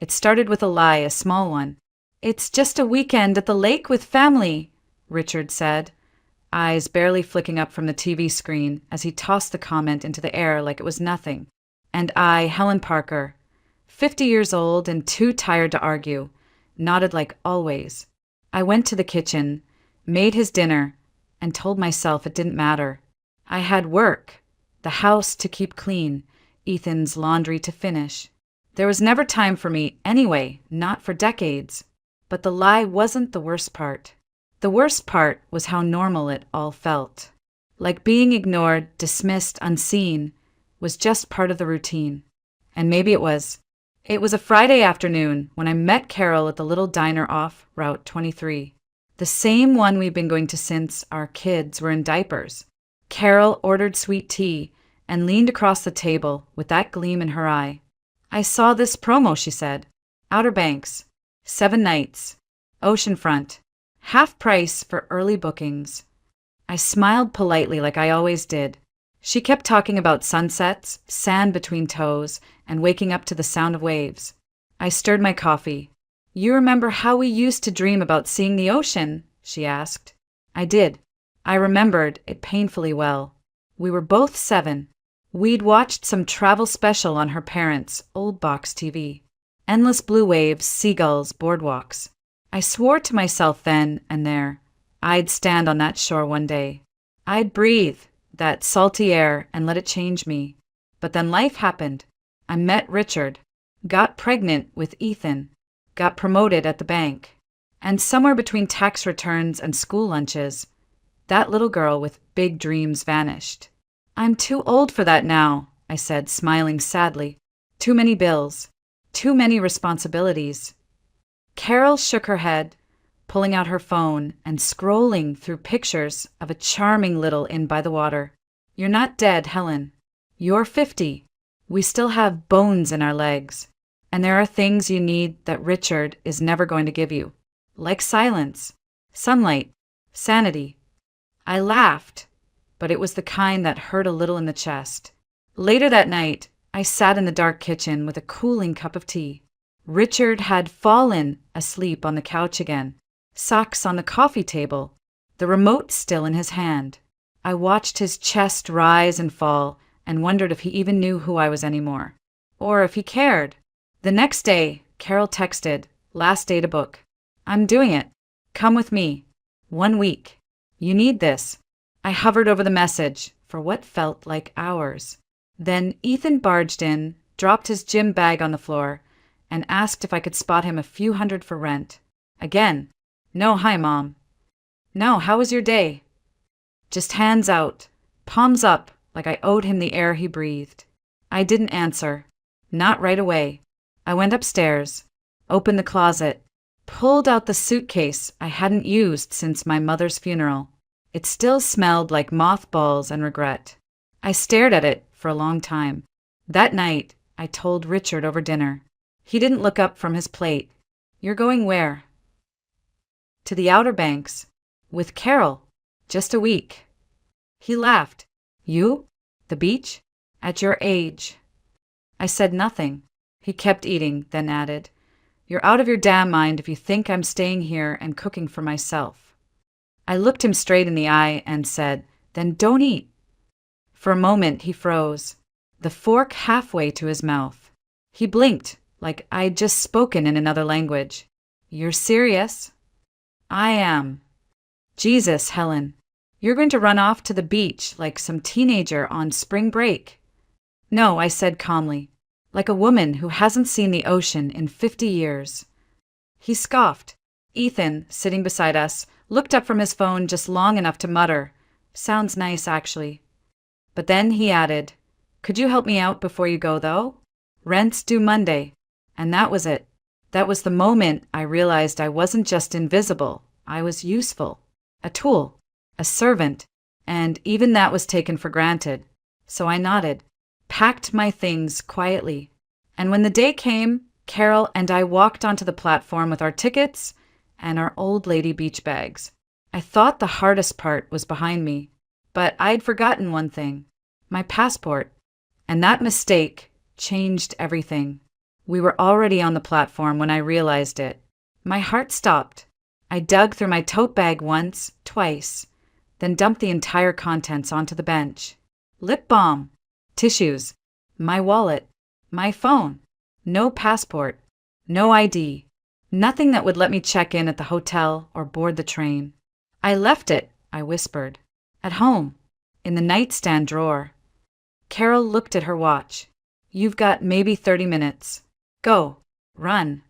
It started with a lie, a small one. "It's just a weekend at the lake with family," Richard said, eyes barely flicking up from the TV screen as he tossed the comment into the air like it was nothing. And I, Helen Parker, 50 years old and too tired to argue, nodded like always. I went to the kitchen, made his dinner, and told myself it didn't matter. I had work, the house to keep clean, Ethan's laundry to finish. There was never time for me anyway, not for decades. But the lie wasn't the worst part. The worst part was how normal it all felt. Like being ignored, dismissed, unseen was just part of the routine. And maybe it was. It was a Friday afternoon when I met Carol at the little diner off Route 23. The same one we've been going to since our kids were in diapers. Carol ordered sweet tea and leaned across the table with that gleam in her eye. "I saw this promo," she said. "Outer Banks. 7 nights. Oceanfront. Half price for early bookings." I smiled politely like I always did. She kept talking about sunsets, sand between toes, and waking up to the sound of waves. I stirred my coffee. "You remember how we used to dream about seeing the ocean?" she asked. I did. I remembered it painfully well. We were both 7. We'd watched some travel special on her parents' old box TV. Endless blue waves, seagulls, boardwalks. I swore to myself then and there, I'd stand on that shore one day. I'd breathe that salty air and let it change me. But then life happened. I met Richard, got pregnant with Ethan, got promoted at the bank. And somewhere between tax returns and school lunches, that little girl with big dreams vanished. "I'm too old for that now," I said, smiling sadly. "Too many bills. Too many responsibilities." Carol shook her head, pulling out her phone and scrolling through pictures of a charming little inn by the water. "You're not dead, Helen. You're 50. We still have bones in our legs. And there are things you need that Richard is never going to give you. Like silence, sunlight, sanity." I laughed, but it was the kind that hurt a little in the chest. Later that night, I sat in the dark kitchen with a cooling cup of tea. Richard had fallen asleep on the couch again, socks on the coffee table, the remote still in his hand. I watched his chest rise and fall and wondered if he even knew who I was anymore, or if he cared. The next day, Carol texted, "Last day to book. I'm doing it. Come with me. 1 week. You need this." I hovered over the message for what felt like hours. Then Ethan barged in, dropped his gym bag on the floor, and asked if I could spot him a few hundred for rent. Again, "No, hi, Mom." "No, how was your day?" Just hands out, palms up, like I owed him the air he breathed. I didn't answer. Not right away. I went upstairs, opened the closet, pulled out the suitcase I hadn't used since my mother's funeral. It still smelled like mothballs and regret. I stared at it for a long time. That night, I told Richard over dinner. He didn't look up from his plate. "You're going where?" "To the Outer Banks. With Carol. Just a week." He laughed. "You? The beach? At your age?" I said nothing. He kept eating, then added, "You're out of your damn mind if you think I'm staying here and cooking for myself." I looked him straight in the eye and said, "Then don't eat." For a moment he froze, the fork halfway to his mouth. He blinked, like I'd just spoken in another language. "You're serious?" "I am." "Jesus, Helen. You're going to run off to the beach like some teenager on spring break." "No," I said calmly, like a woman who hasn't seen the ocean in 50 years. He scoffed. Ethan, sitting beside us, looked up from his phone just long enough to mutter, "Sounds nice, actually." But then he added, "Could you help me out before you go, though? Rent's due Monday." And that was it. That was the moment I realized I wasn't just invisible, I was useful. A tool. A servant. And even that was taken for granted. So I nodded, packed my things quietly. And when the day came, Carol and I walked onto the platform with our tickets and our old lady beach bags. I thought the hardest part was behind me, but I'd forgotten one thing, my passport. And that mistake changed everything. We were already on the platform when I realized it. My heart stopped. I dug through my tote bag once, twice, then dumped the entire contents onto the bench. Lip balm, tissues, my wallet, my phone. No passport, no ID, nothing that would let me check in at the hotel or board the train. I left it, I whispered. At home, in the nightstand drawer. Carol looked at her watch. You've got maybe 30 minutes. Go, run.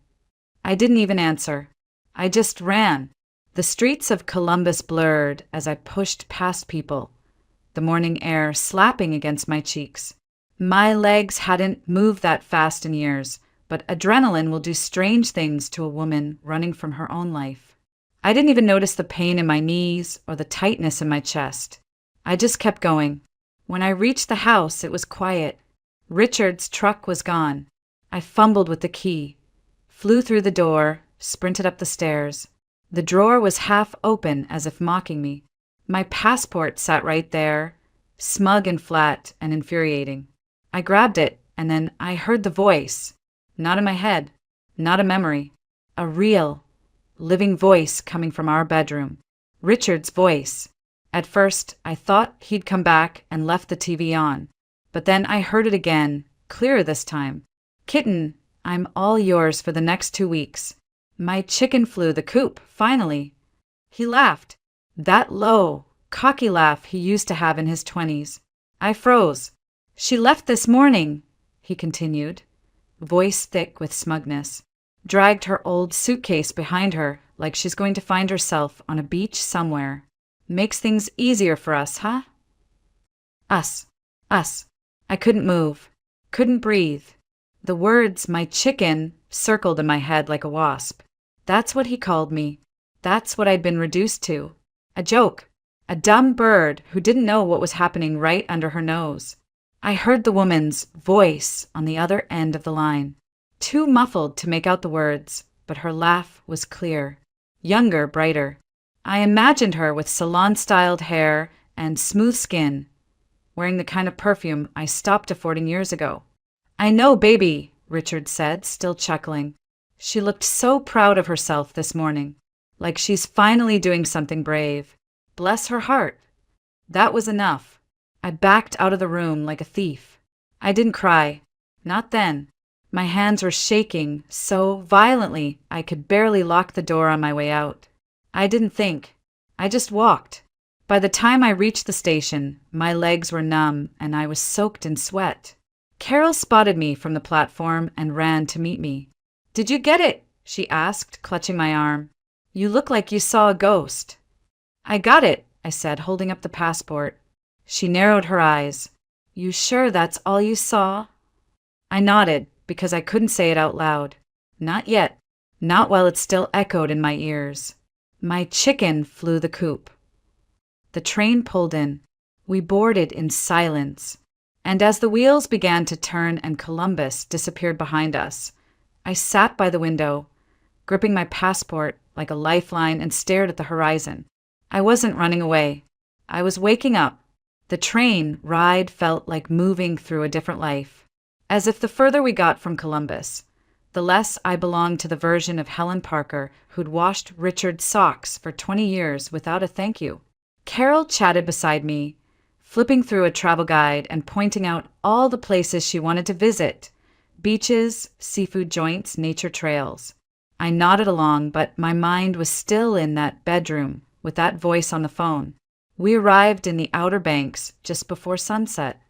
I didn't even answer. I just ran. The streets of Columbus blurred as I pushed past people, the morning air slapping against my cheeks. My legs hadn't moved that fast in years, but adrenaline will do strange things to a woman running from her own life. I didn't even notice the pain in my knees or the tightness in my chest. I just kept going. When I reached the house, it was quiet. Richard's truck was gone. I fumbled with the key, flew through the door, sprinted up the stairs. The drawer was half open as if mocking me. My passport sat right there, smug and flat and infuriating. I grabbed it, and then I heard the voice. Not in my head, not a memory. A real, living voice coming from our bedroom. Richard's voice. At first, I thought he'd come back and left the TV on. But then I heard it again, clearer this time. Kitten, I'm all yours for the next 2 weeks. My chicken flew the coop, finally. He laughed. That low, cocky laugh he used to have in his 20s. I froze. She left this morning, he continued, voice thick with smugness. Dragged her old suitcase behind her like she's going to find herself on a beach somewhere. Makes things easier for us, huh? Us. I couldn't move. Couldn't breathe. The words, my chicken, circled in my head like a wasp. That's what he called me. That's what I'd been reduced to. A joke. A dumb bird who didn't know what was happening right under her nose. I heard the woman's voice on the other end of the line. Too muffled to make out the words, but her laugh was clear. Younger, brighter. I imagined her with salon-styled hair and smooth skin, wearing the kind of perfume I stopped affording years ago. I know, baby, Richard said, still chuckling. She looked so proud of herself this morning, like she's finally doing something brave. Bless her heart. That was enough. I backed out of the room like a thief. I didn't cry. Not then. My hands were shaking so violently I could barely lock the door on my way out. I didn't think. I just walked. By the time I reached the station, my legs were numb and I was soaked in sweat. Carol spotted me from the platform and ran to meet me. Did you get it? She asked, clutching my arm. You look like you saw a ghost. I got it, I said, holding up the passport. She narrowed her eyes. You sure that's all you saw? I nodded, because I couldn't say it out loud. Not yet. Not while it still echoed in my ears. My chicken flew the coop. The train pulled in. We boarded in silence. And as the wheels began to turn and Columbus disappeared behind us, I sat by the window, gripping my passport like a lifeline and stared at the horizon. I wasn't running away. I was waking up. The train ride felt like moving through a different life. As if the further we got from Columbus, the less I belonged to the version of Helen Parker who'd washed Richard's socks for 20 years without a thank you. Carol chatted beside me, flipping through a travel guide and pointing out all the places she wanted to visit. Beaches, seafood joints, nature trails. I nodded along, but my mind was still in that bedroom with that voice on the phone. We arrived in the Outer Banks just before sunset.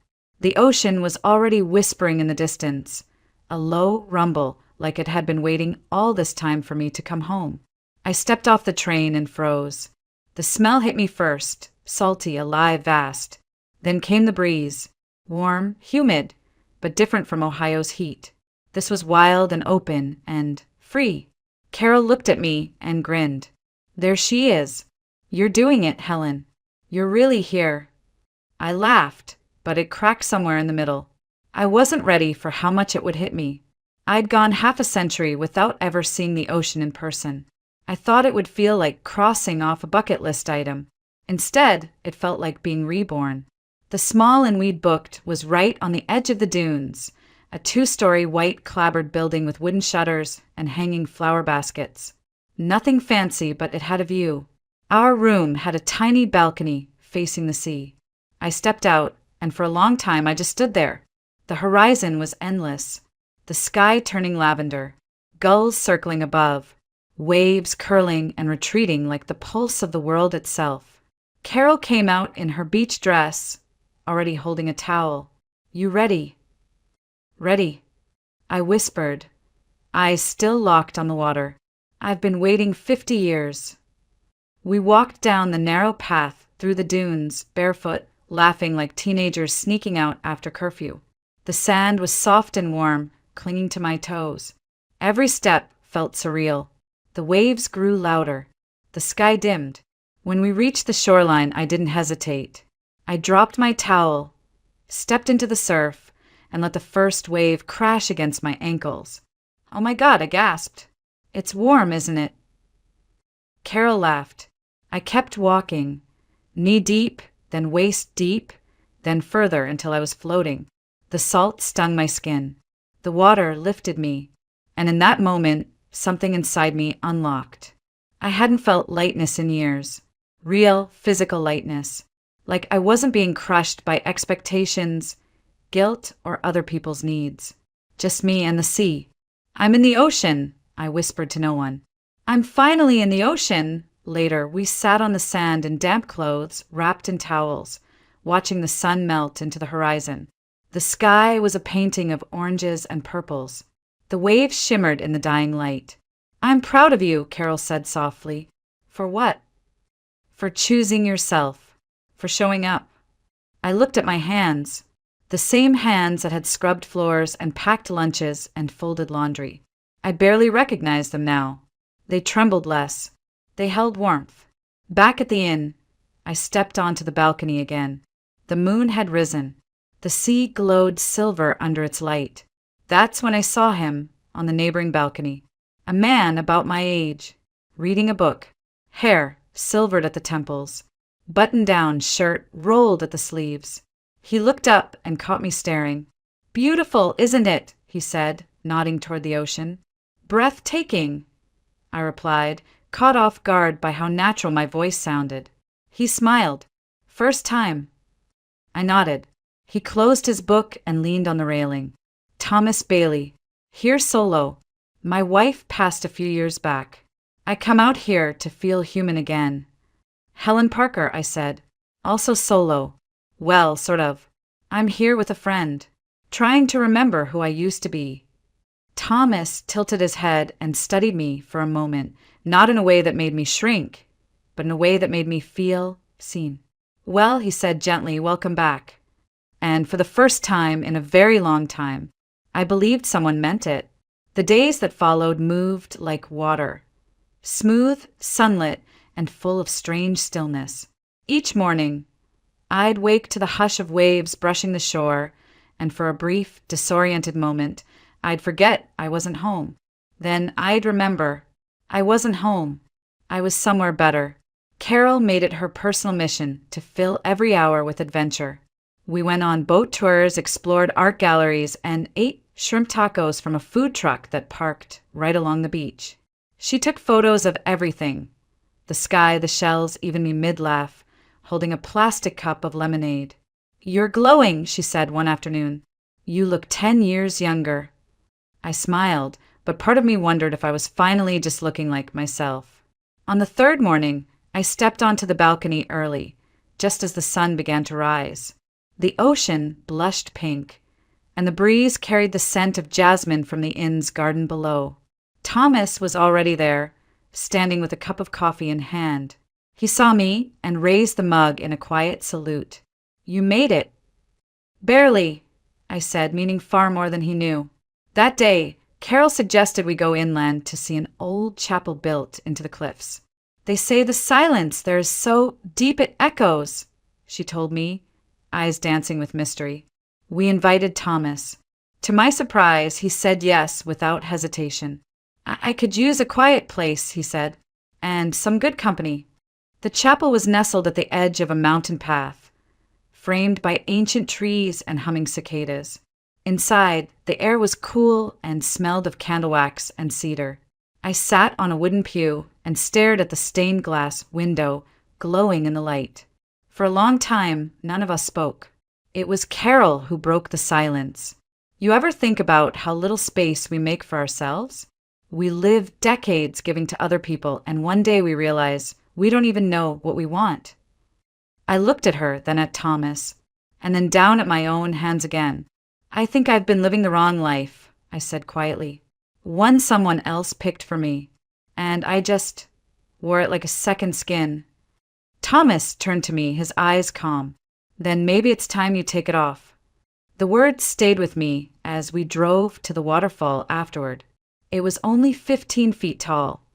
The ocean was already whispering in the distance, a low rumble like it had been waiting all this time for me to come home. I stepped off the train and froze. The smell hit me first, salty, alive, vast. Then came the breeze, warm, humid, but different from Ohio's heat. This was wild and open and free. Carol looked at me and grinned. There she is. You're doing it, Helen. You're really here. I laughed, but it cracked somewhere in the middle. I wasn't ready for how much it would hit me. I'd gone half a century without ever seeing the ocean in person. I thought it would feel like crossing off a bucket list item. Instead, it felt like being reborn. The small inn we'd booked was right on the edge of the dunes, a 2-story white clapboard building with wooden shutters and hanging flower baskets. Nothing fancy, but it had a view. Our room had a tiny balcony facing the sea. I stepped out, and for a long time I just stood there. The horizon was endless, the sky turning lavender, gulls circling above, waves curling and retreating like the pulse of the world itself. Carol came out in her beach dress, already holding a towel. "You ready?" "Ready," I whispered, eyes still locked on the water. "I've been waiting 50 years. We walked down the narrow path through the dunes, barefoot, laughing like teenagers sneaking out after curfew. The sand was soft and warm, clinging to my toes. Every step felt surreal. The waves grew louder. The sky dimmed. When we reached the shoreline, I didn't hesitate. I dropped my towel, stepped into the surf, and let the first wave crash against my ankles. "Oh my God," I gasped. "It's warm, isn't it?" Carol laughed. I kept walking, knee-deep, then waist-deep, then further until I was floating. The salt stung my skin. The water lifted me, and in that moment, something inside me unlocked. I hadn't felt lightness in years. Real, physical lightness. Like I wasn't being crushed by expectations, guilt, or other people's needs. Just me and the sea. "I'm in the ocean," I whispered to no one. "I'm finally in the ocean." Later, we sat on the sand in damp clothes, wrapped in towels, watching the sun melt into the horizon. The sky was a painting of oranges and purples. The waves shimmered in the dying light. "I'm proud of you," Carol said softly. "For what?" "For choosing yourself. For showing up." I looked at my hands. The same hands that had scrubbed floors and packed lunches and folded laundry. I barely recognized them now. They trembled less. They held warmth. Back at the inn, I stepped onto the balcony again. The moon had risen. The sea glowed silver under its light. That's when I saw him on the neighboring balcony. A man about my age, reading a book. Hair silvered at the temples. Button-down shirt rolled at the sleeves. He looked up and caught me staring. "Beautiful, isn't it?" he said, nodding toward the ocean. "Breathtaking," I replied, caught off guard by how natural my voice sounded. He smiled. "First time." I nodded. He closed his book and leaned on the railing. "Thomas Bailey. Here solo. My wife passed a few years back. I come out here to feel human again." "Helen Parker," I said. "Also solo. Well, sort of. I'm here with a friend. Trying to remember who I used to be." Thomas tilted his head and studied me for a moment, not in a way that made me shrink, but in a way that made me feel seen. "Well," he said gently, "welcome back." And for the first time in a very long time, I believed someone meant it. The days that followed moved like water. Smooth, sunlit, and full of strange stillness. Each morning, I'd wake to the hush of waves brushing the shore, and for a brief, disoriented moment, I'd forget I wasn't home. Then I'd remember I wasn't home. I was somewhere better. Carol made it her personal mission to fill every hour with adventure. We went on boat tours, explored art galleries, and ate shrimp tacos from a food truck that parked right along the beach. She took photos of everything. The sky, the shells, even me mid-laugh, holding a plastic cup of lemonade. "You're glowing," she said one afternoon. "You look 10 years younger." I smiled, but part of me wondered if I was finally just looking like myself. On the third morning, I stepped onto the balcony early, just as the sun began to rise. The ocean blushed pink, and the breeze carried the scent of jasmine from the inn's garden below. Thomas was already there, standing with a cup of coffee in hand. He saw me and raised the mug in a quiet salute. "You made it." "Barely," I said, meaning far more than he knew. That day, Carol suggested we go inland to see an old chapel built into the cliffs. "They say the silence there is so deep it echoes," she told me, eyes dancing with mystery. We invited Thomas. To my surprise, he said yes without hesitation. I could use a quiet place," he said, "and some good company." The chapel was nestled at the edge of a mountain path, framed by ancient trees and humming cicadas. Inside, the air was cool and smelled of candle wax and cedar. I sat on a wooden pew and stared at the stained glass window glowing in the light. For a long time, none of us spoke. It was Carol who broke the silence. You ever think about how little space we make for ourselves? We live decades giving to other people, and one day we realize we don't even know what we want. I looked at her, then at Thomas, and then down at my own hands again. I think I've been living the wrong life, I said quietly. One someone else picked for me, and I just wore it like a second skin. Thomas turned to me, his eyes calm. Then maybe it's time you take it off. The words stayed with me as we drove to the waterfall afterward. It was only 15 feet tall,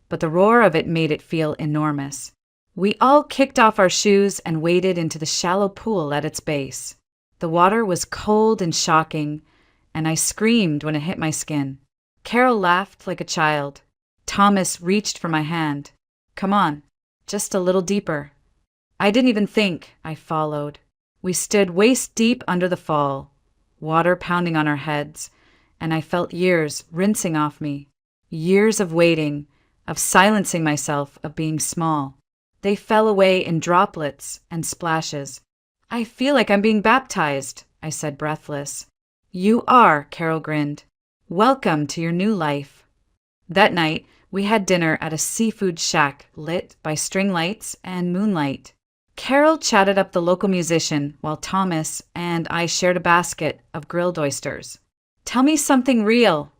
but the roar of it made it feel enormous. We all kicked off our shoes and waded into the shallow pool at its base. The water was cold and shocking, and I screamed when it hit my skin. Carol laughed like a child. Thomas reached for my hand. Come on, just a little deeper. I didn't even think. I followed. We stood waist deep under the fall, water pounding on our heads, and I felt years rinsing off me. Years of waiting, of silencing myself, of being small. They fell away in droplets and splashes. I feel like I'm being baptized, I said, breathless. You are, Carol grinned. Welcome to your new life. That night, we had dinner at a seafood shack lit by string lights and moonlight. Carol chatted up the local musician while Thomas and I shared a basket of grilled oysters. Tell me something real,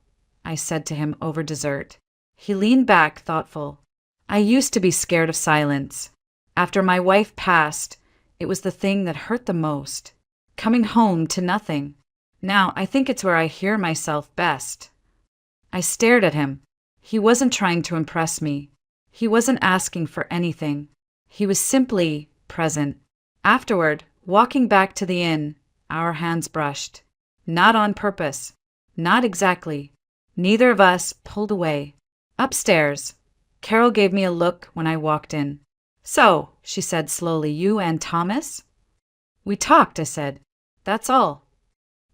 I said to him over dessert. He leaned back, thoughtful. I used to be scared of silence. After my wife passed, it was the thing that hurt the most. Coming home to nothing. Now I think it's where I hear myself best. I stared at him. He wasn't trying to impress me. He wasn't asking for anything. He was simply present. Afterward, walking back to the inn, our hands brushed. Not on purpose. Not exactly. Neither of us pulled away. Upstairs, Carol gave me a look when I walked in. So, she said slowly, you and Thomas? We talked, I said. That's all.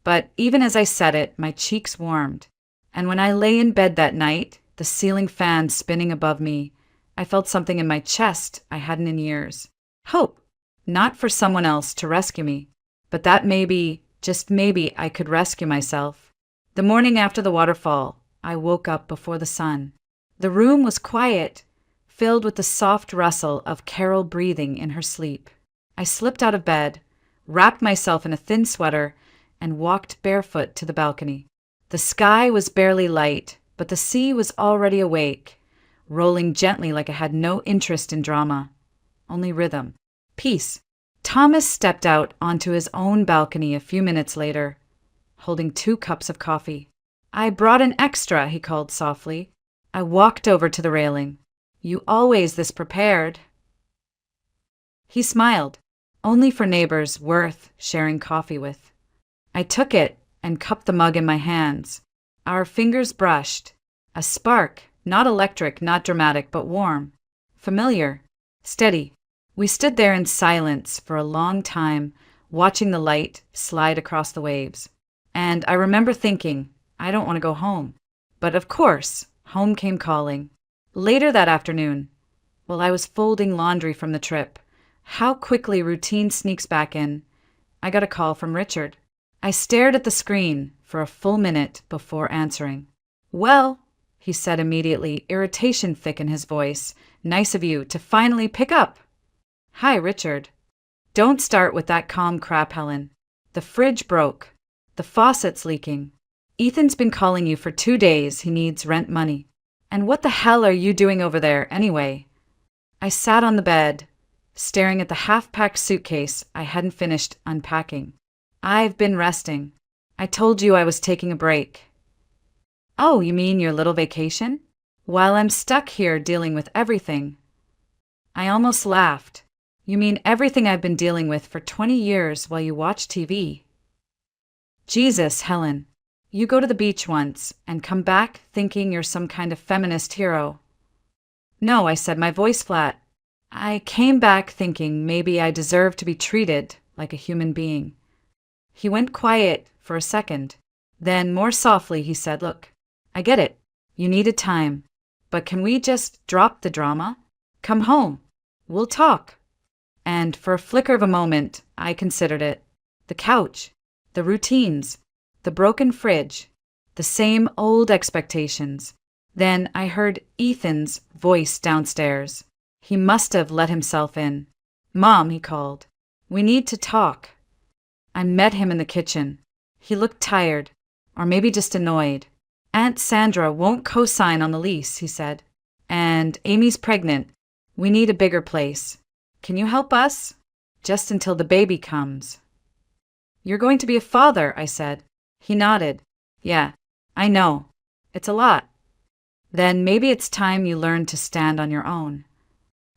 But even as I said it, my cheeks warmed. And when I lay in bed that night, the ceiling fan spinning above me, I felt something in my chest I hadn't in years. Hope. Not for someone else to rescue me, but that maybe, just maybe, I could rescue myself. The morning after the waterfall, I woke up before the sun. The room was quiet, filled with the soft rustle of Carol breathing in her sleep. I slipped out of bed, wrapped myself in a thin sweater, and walked barefoot to the balcony. The sky was barely light, but the sea was already awake, rolling gently like it had no interest in drama, only rhythm. Peace. Thomas stepped out onto his own balcony a few minutes later, holding 2 cups of coffee. I brought an extra, he called softly. I walked over to the railing. You always this prepared. He smiled, only for neighbors worth sharing coffee with. I took it and cupped the mug in my hands. Our fingers brushed. A spark, not electric, not dramatic, but warm. Familiar. Steady. We stood there in silence for a long time, watching the light slide across the waves. And I remember thinking, I don't want to go home. But of course, home came calling. Later that afternoon, while I was folding laundry from the trip, how quickly routine sneaks back in, I got a call from Richard. I stared at the screen for a full minute before answering. Well, he said immediately, irritation thick in his voice. Nice of you to finally pick up. Hi, Richard. Don't start with that calm crap, Helen. The fridge broke. The faucet's leaking. Ethan's been calling you for 2 days. He needs rent money. And what the hell are you doing over there, anyway? I sat on the bed, staring at the half-packed suitcase I hadn't finished unpacking. I've been resting. I told you I was taking a break. Oh, you mean your little vacation? While I'm stuck here dealing with everything. I almost laughed. You mean everything I've been dealing with for 20 years while you watch TV? Jesus, Helen. You go to the beach once and come back thinking you're some kind of feminist hero. No, I said, my voice flat. I came back thinking maybe I deserve to be treated like a human being. He went quiet for a second. Then, more softly, he said, "Look, I get it. You needed time. But can we just drop the drama? Come home. We'll talk." And for a flicker of a moment, I considered it. The couch, the routines, the broken fridge, the same old expectations. Then I heard Ethan's voice downstairs. He must have let himself in. "Mom," he called. "We need to talk." I met him in the kitchen. He looked tired, or maybe just annoyed. "Aunt Sandra won't co-sign on the lease," he said. "And Amy's pregnant. We need a bigger place. Can you help us? Just until the baby comes." "You're going to be a father," I said. He nodded. "Yeah, I know. It's a lot." "Then maybe it's time you learned to stand on your own."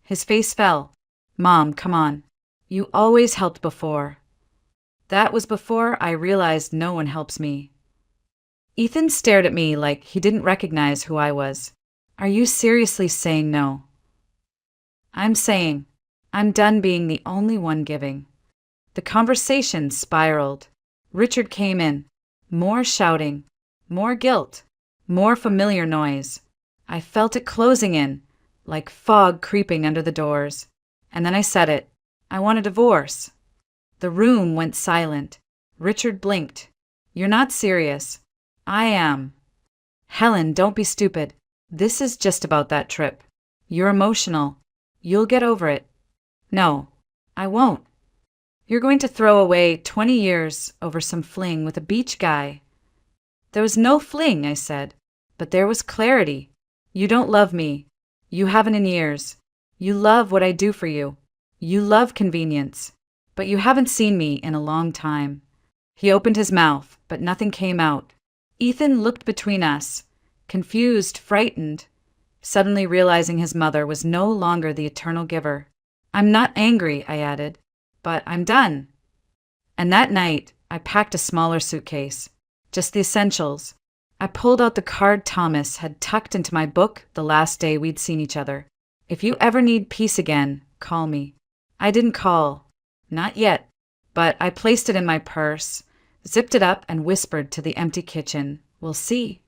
His face fell. "Mom, come on. You always helped before." That was before I realized no one helps me. Ethan stared at me like he didn't recognize who I was. "Are you seriously saying no?" "I'm saying I'm done being the only one giving." The conversation spiraled. Richard came in. More shouting, more guilt, more familiar noise. I felt it closing in, like fog creeping under the doors. And then I said it. I want a divorce. The room went silent. Richard blinked. "You're not serious." "I am." "Helen, don't be stupid. This is just about that trip. You're emotional. You'll get over it." "No, I won't." "You're going to throw away 20 years over some fling with a beach guy." "There was no fling," I said, "but there was clarity. You don't love me. You haven't in years. You love what I do for you. You love convenience. But you haven't seen me in a long time." He opened his mouth, but nothing came out. Ethan looked between us, confused, frightened, suddenly realizing his mother was no longer the eternal giver. "I'm not angry," I added, "but I'm done." And that night, I packed a smaller suitcase, just the essentials. I pulled out the card Thomas had tucked into my book the last day we'd seen each other. "If you ever need peace again, call me." I didn't call. Not yet. But I placed it in my purse, zipped it up, and whispered to the empty kitchen, "We'll see."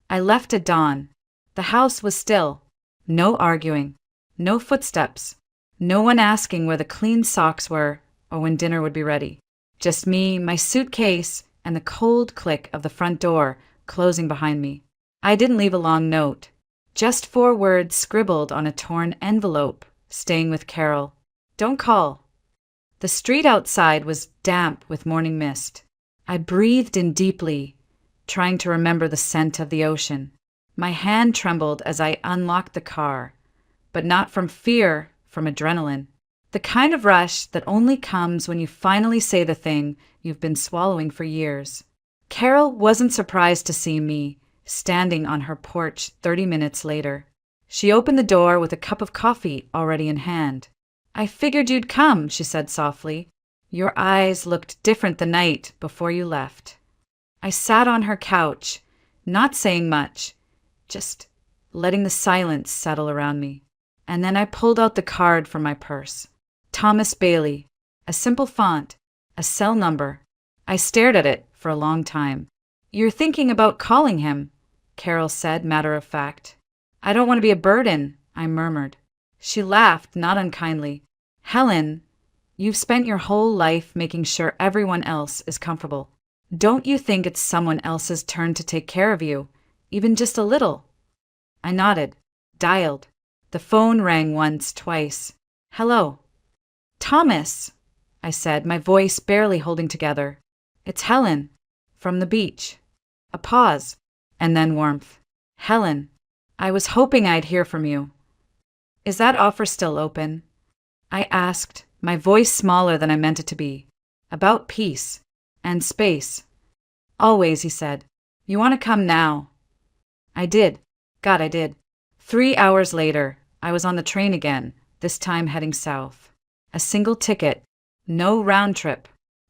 I left at dawn. The house was still. No arguing. No footsteps. No one asking where the clean socks were or when dinner would be ready. Just me, my suitcase, and the cold click of the front door closing behind me. I didn't leave a long note. Just 4 words scribbled on a torn envelope, staying with Carol. "Don't call." The street outside was damp with morning mist. I breathed in deeply, trying to remember the scent of the ocean. My hand trembled as I unlocked the car, but not from fear, from adrenaline. The kind of rush that only comes when you finally say the thing you've been swallowing for years. Carol wasn't surprised to see me standing on her porch 30 minutes later. She opened the door with a cup of coffee already in hand. "I figured you'd come," she said softly. "Your eyes looked different the night before you left." I sat on her couch, not saying much, just letting the silence settle around me. And then I pulled out the card from my purse. Thomas Bailey, a simple font, a cell number. I stared at it for a long time. "You're thinking about calling him," Carol said, matter of fact. "I don't want to be a burden," I murmured. She laughed, not unkindly. "Helen, you've spent your whole life making sure everyone else is comfortable. Don't you think it's someone else's turn to take care of you, even just a little?" I nodded, dialed. The phone rang once, twice. "Hello." "Thomas," I said, my voice barely holding together. "It's Helen, from the beach." A pause, and then warmth. "Helen, I was hoping I'd hear from you." "Is that offer still open?" I asked, my voice smaller than I meant it to be. "About peace and space." "Always," he said. "You want to come now?" I did. God, I did. 3 hours later, I was on the train again, this time heading south. A single ticket, no round trip.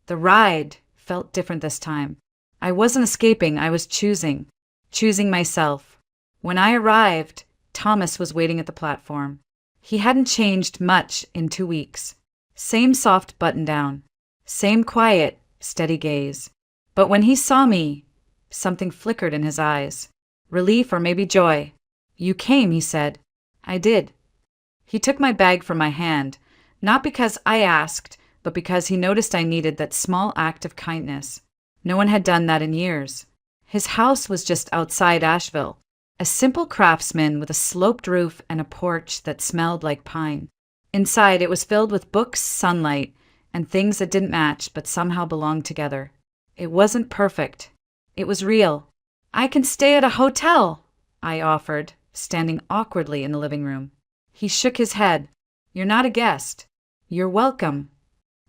The ride felt different this time. I wasn't escaping, I was choosing myself. When I arrived, Thomas was waiting at the platform. He hadn't changed much in 2 weeks. Same soft button-down. Same quiet, steady gaze. But when he saw me, something flickered in his eyes. Relief or maybe joy. "You came," he said. "I did." He took my bag from my hand, not because I asked, but because he noticed I needed that small act of kindness. No one had done that in years. His house was just outside Asheville, a simple craftsman with a sloped roof and a porch that smelled like pine. Inside, it was filled with books, sunlight, and things that didn't match but somehow belonged together. It wasn't perfect. It was real. "I can stay at a hotel," I offered, standing awkwardly in the living room. He shook his head. "You're not a guest. You're welcome."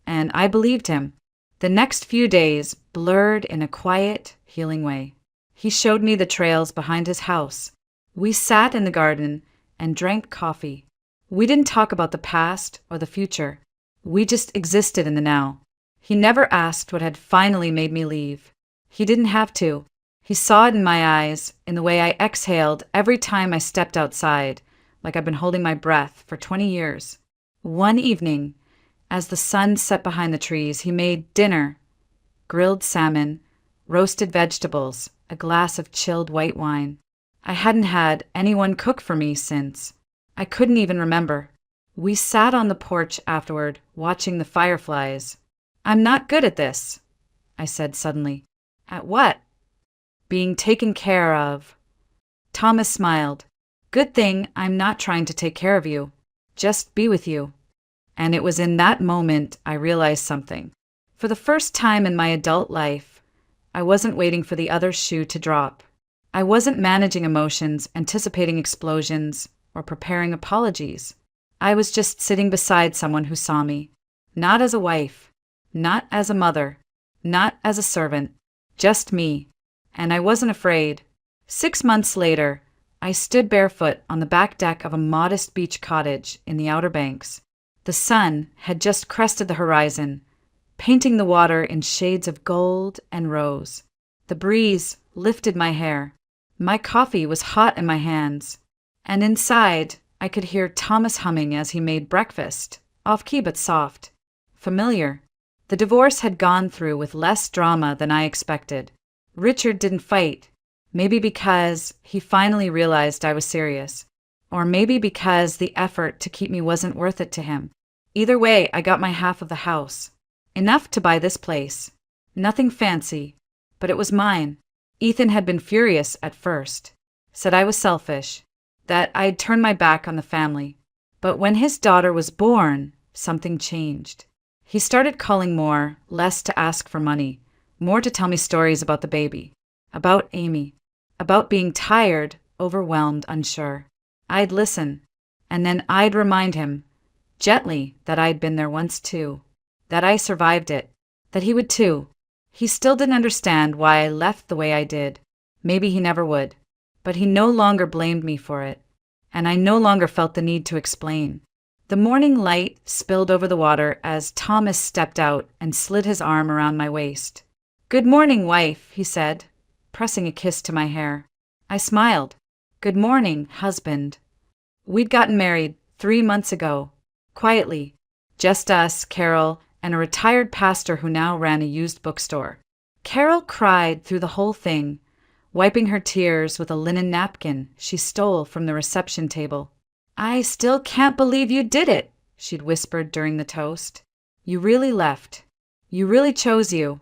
And I believed him. The next few days blurred in a quiet, healing way. He showed me the trails behind his house. We sat in the garden and drank coffee. We didn't talk about the past or the future. We just existed in the now. He never asked what had finally made me leave. He didn't have to. He saw it in my eyes, in the way I exhaled every time I stepped outside, like I've been holding my breath for 20 years. One evening, as the sun set behind the trees, he made dinner: grilled salmon, roasted vegetables, a glass of chilled white wine. I hadn't had anyone cook for me since. I couldn't even remember. We sat on the porch afterward, watching the fireflies. "I'm not good at this," I said suddenly. "At what?" "Being taken care of." Thomas smiled. "Good thing I'm not trying to take care of you. Just be with you." And it was in that moment I realized something. For the first time in my adult life, I wasn't waiting for the other shoe to drop. I wasn't managing emotions, anticipating explosions, or preparing apologies. I was just sitting beside someone who saw me. Not as a wife, not as a mother, not as a servant, just me. And I wasn't afraid. 6 months later, I stood barefoot on the back deck of a modest beach cottage in the Outer Banks. The sun had just crested the horizon, painting the water in shades of gold and rose. The breeze lifted my hair. My coffee was hot in my hands. And inside, I could hear Thomas humming as he made breakfast, off-key but soft. Familiar. The divorce had gone through with less drama than I expected. Richard didn't fight. Maybe because he finally realized I was serious. Or maybe because the effort to keep me wasn't worth it to him. Either way, I got my half of the house. Enough to buy this place. Nothing fancy, but it was mine. Ethan had been furious at first. Said I was selfish. That I'd turned my back on the family. But when his daughter was born, something changed. He started calling more, less to ask for money, more to tell me stories about the baby, about Amy, about being tired, overwhelmed, unsure. I'd listen, and then I'd remind him, gently, that I'd been there once too, that I survived it, that he would too. He still didn't understand why I left the way I did. Maybe he never would. But he no longer blamed me for it, and I no longer felt the need to explain. The morning light spilled over the water as Thomas stepped out and slid his arm around my waist. "Good morning, wife," he said, pressing a kiss to my hair. I smiled. "Good morning, husband." We'd gotten married 3 months ago, quietly. Just us, Carol, and a retired pastor who now ran a used bookstore. Carol cried through the whole thing, wiping her tears with a linen napkin she stole from the reception table. "I still can't believe you did it," she'd whispered during the toast. "You really left. You really chose you."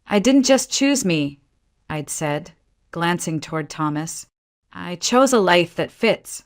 "I didn't just choose me," I'd said, glancing toward Thomas. "I chose a life that fits."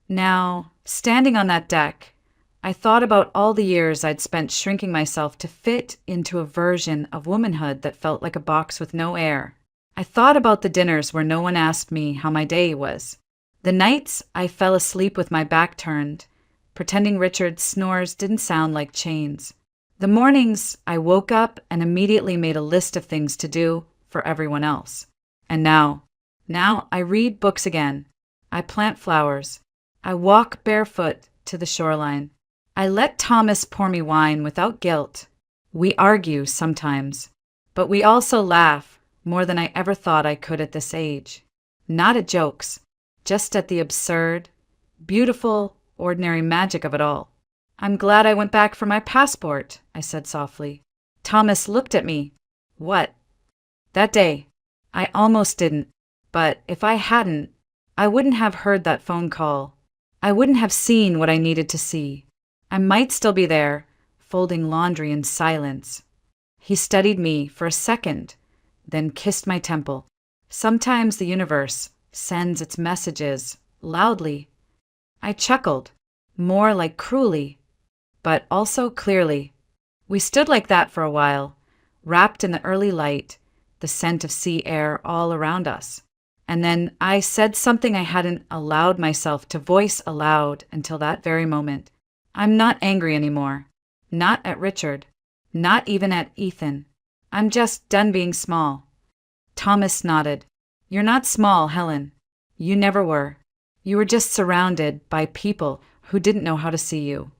Now, standing on that deck, I thought about all the years I'd spent shrinking myself to fit into a version of womanhood that felt like a box with no air. I thought about the dinners where no one asked me how my day was. The nights I fell asleep with my back turned, pretending Richard's snores didn't sound like chains. The mornings I woke up and immediately made a list of things to do for everyone else. And now I read books again. I plant flowers. I walk barefoot to the shoreline. I let Thomas pour me wine without guilt. We argue sometimes, but we also laugh more than I ever thought I could at this age. Not at jokes, just at the absurd, beautiful, ordinary magic of it all. "I'm glad I went back for my passport," I said softly. Thomas looked at me. What? That day. I almost didn't. But if I hadn't, I wouldn't have heard that phone call. I wouldn't have seen what I needed to see. I might still be there, folding laundry in silence. He studied me for a second, then kissed my temple. Sometimes the universe sends its messages loudly. I chuckled, more like cruelly, but also clearly. We stood like that for a while, wrapped in the early light, the scent of sea air all around us. And then I said something I hadn't allowed myself to voice aloud until that very moment. I'm not angry anymore. Not at Richard. Not even at Ethan. I'm just done being small. Thomas nodded. You're not small, Helen. You never were. You were just surrounded by people who didn't know how to see you.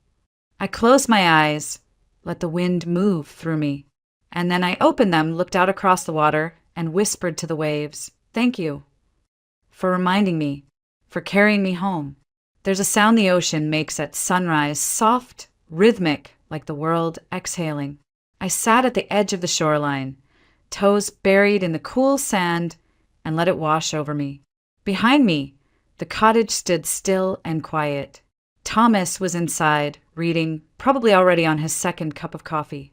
I closed my eyes, let the wind move through me, and then I opened them, looked out across the water, and whispered to the waves, "Thank you for reminding me, for carrying me home." There's a sound the ocean makes at sunrise, soft, rhythmic, like the world exhaling. I sat at the edge of the shoreline, toes buried in the cool sand, and let it wash over me. Behind me, the cottage stood still and quiet. Thomas was inside, reading, probably already on his second cup of coffee.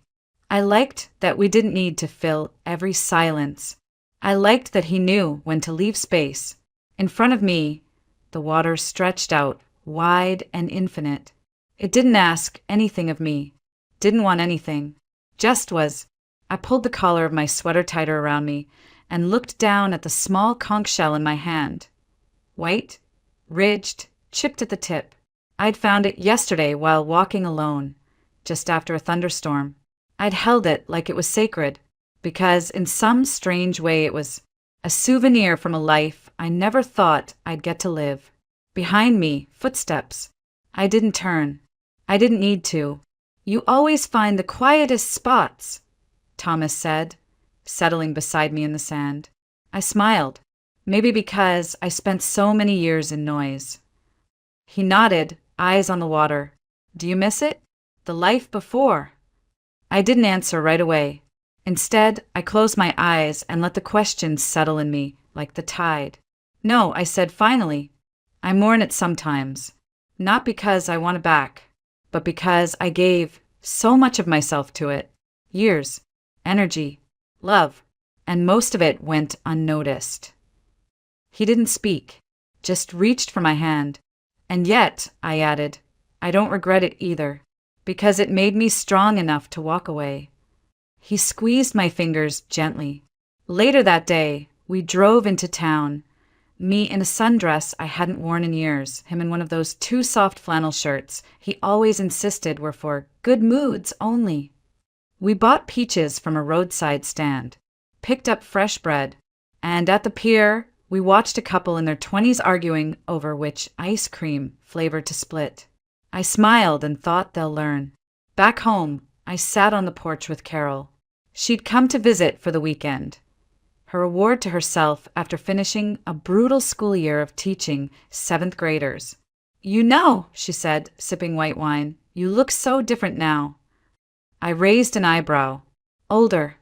I liked that we didn't need to fill every silence. I liked that he knew when to leave space. In front of me, the water stretched out, wide and infinite. It didn't ask anything of me, didn't want anything, just was. I pulled the collar of my sweater tighter around me and looked down at the small conch shell in my hand. White, ridged, chipped at the tip. I'd found it yesterday while walking alone, just after a thunderstorm. I'd held it like it was sacred, because in some strange way it was a souvenir from a life I never thought I'd get to live. Behind me, footsteps. I didn't turn. I didn't need to. You always find the quietest spots, Thomas said, settling beside me in the sand. I smiled, maybe because I spent so many years in noise. He nodded, eyes on the water. Do you miss it? The life before? I didn't answer right away. Instead, I closed my eyes and let the questions settle in me like the tide. No, I said finally. I mourn it sometimes. Not because I want it back, but because I gave so much of myself to it. Years, energy, love, and most of it went unnoticed. He didn't speak, just reached for my hand. And yet, I added, I don't regret it either, because it made me strong enough to walk away. He squeezed my fingers gently. Later that day, we drove into town. Me in a sundress I hadn't worn in years, him in one of those too soft flannel shirts he always insisted were for good moods only. We bought peaches from a roadside stand, picked up fresh bread, and at the pier, we watched a couple in their 20s arguing over which ice cream flavor to split. I smiled and thought they'll learn. Back home, I sat on the porch with Carol. She'd come to visit for the weekend. Her reward to herself after finishing a brutal school year of teaching 7th graders. You know, she said, sipping white wine, you look so different now. I raised an eyebrow. Older.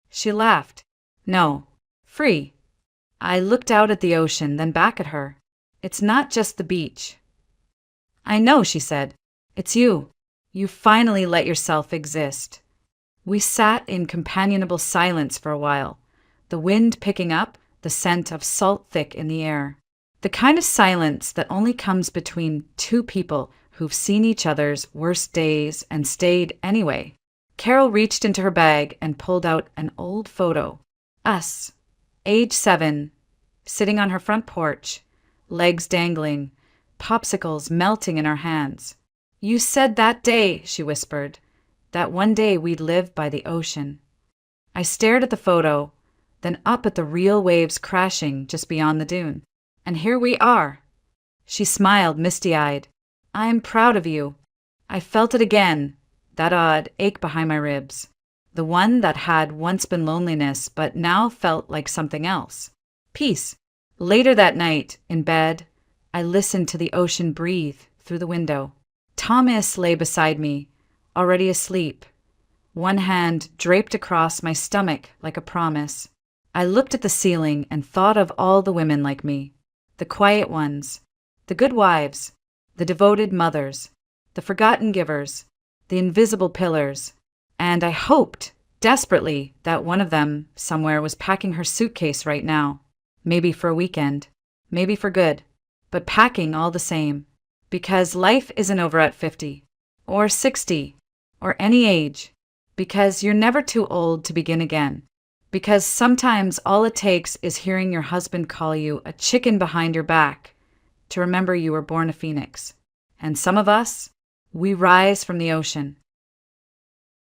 She laughed. No, free. I looked out at the ocean, then back at her. It's not just the beach. I know, she said. It's you. You finally let yourself exist. We sat in companionable silence for a while, the wind picking up, the scent of salt thick in the air. The kind of silence that only comes between two people who've seen each other's worst days and stayed anyway. Carol reached into her bag and pulled out an old photo. Us, age 7, sitting on her front porch, legs dangling, popsicles melting in our hands. You said that day, she whispered, that one day we'd live by the ocean. I stared at the photo, then up at the real waves crashing just beyond the dune. And here we are. She smiled, misty-eyed. I'm proud of you. I felt it again, that odd ache behind my ribs. The one that had once been loneliness, but now felt like something else. Peace. Later that night, in bed, I listened to the ocean breathe through the window. Thomas lay beside me, already asleep. one hand draped across my stomach like a promise. I looked at the ceiling and thought of all the women like me. The quiet ones, the good wives, the devoted mothers, the forgotten givers, the invisible pillars. And I hoped, desperately, that one of them, somewhere, was packing her suitcase right now. Maybe for a weekend. Maybe for good. But packing all the same. Because life isn't over at 50. Or 60. Or any age. Because you're never too old to begin again. Because sometimes all it takes is hearing your husband call you a chicken behind your back to remember you were born a phoenix. And some of us, we rise from the ocean.